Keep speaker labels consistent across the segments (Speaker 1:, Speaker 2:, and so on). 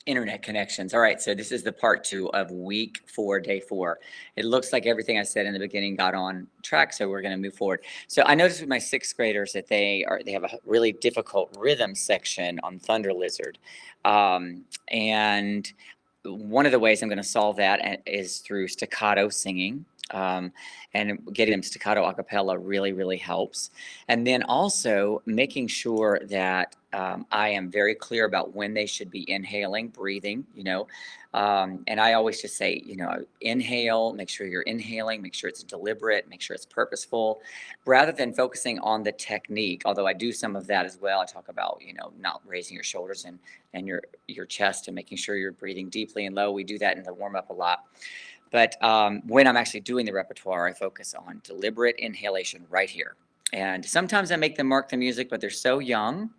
Speaker 1: Internet connections. All right, so this is the part 2 of week 4, day 4. It looks like everything I said in the beginning got on track, so we're gonna move forward. So I noticed with my 6th graders that they have a really difficult rhythm section on Thunder Lizard. And one of the ways I'm gonna solve that is through staccato singing. And getting them staccato a cappella really, really helps. And then also making sure that I am very clear about when they should be inhaling, breathing, and I always just say, inhale, make sure you're inhaling, make sure it's deliberate, make sure it's purposeful, rather than focusing on the technique. Although I do some of that as well. I talk about, not raising your shoulders and your chest and making sure you're breathing deeply and low. We do that in the warm up a lot. But when I'm actually doing the repertoire, I focus on deliberate inhalation right here. And sometimes I make them mark the music, but they're so young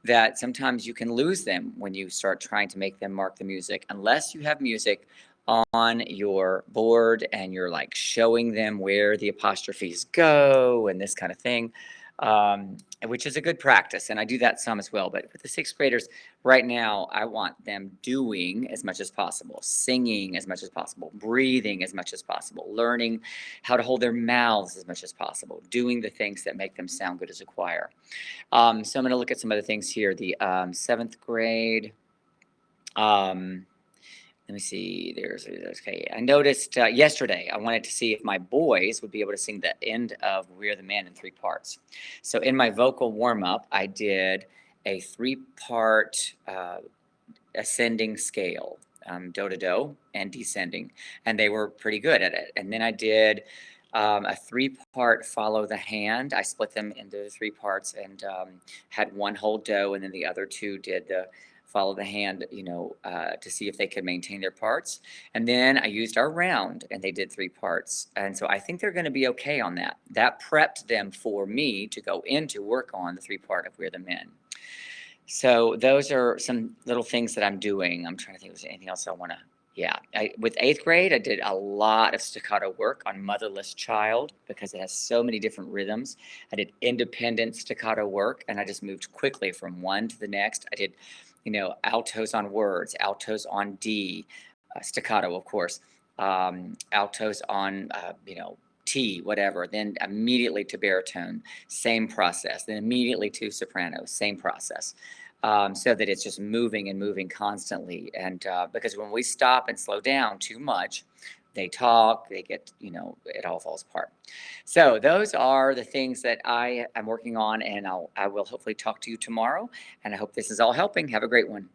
Speaker 1: that sometimes you can lose them when you start trying to make them mark the music, unless you have music on your board and you're like showing them where the apostrophes go and this kind of thing, which is a good practice. And I do that some as well. But with the 6th graders right now, I want them doing as much as possible, singing as much as possible, breathing as much as possible, learning how to hold their mouths as much as possible, doing the things that make them sound good as a choir. So I'm going to look at some other things here. The 7th grade. Let me see. There's okay. I noticed yesterday. I wanted to see if my boys would be able to sing the end of "We're the Man" in 3 parts. So in my vocal warm up, I did a 3-part ascending scale, do to do, and descending, and they were pretty good at it. And then I did a 3-part follow the hand. I split them into 3 parts and had one whole do, and then the other 2 did the follow the hand, to see if they could maintain their parts. And then I used our round, and they did 3 parts. And so I think they're going to be okay on that. That prepped them for me to go in to work on the 3-part of We're the Men. So those are some little things that I'm doing. I'm trying to think if there's anything else I want to. Yeah, with 8th grade, I did a lot of staccato work on Motherless Child because it has so many different rhythms. I did independent staccato work, and I just moved quickly from one to the next. I did, altos on words, altos on D, staccato, of course, altos on, T, whatever, then immediately to baritone, same process, then immediately to soprano, same process, so that it's just moving and moving constantly. And because when we stop and slow down too much, they talk, they get, it all falls apart. So those are the things that I am working on, and I will hopefully talk to you tomorrow. And I hope this is all helping. Have a great one.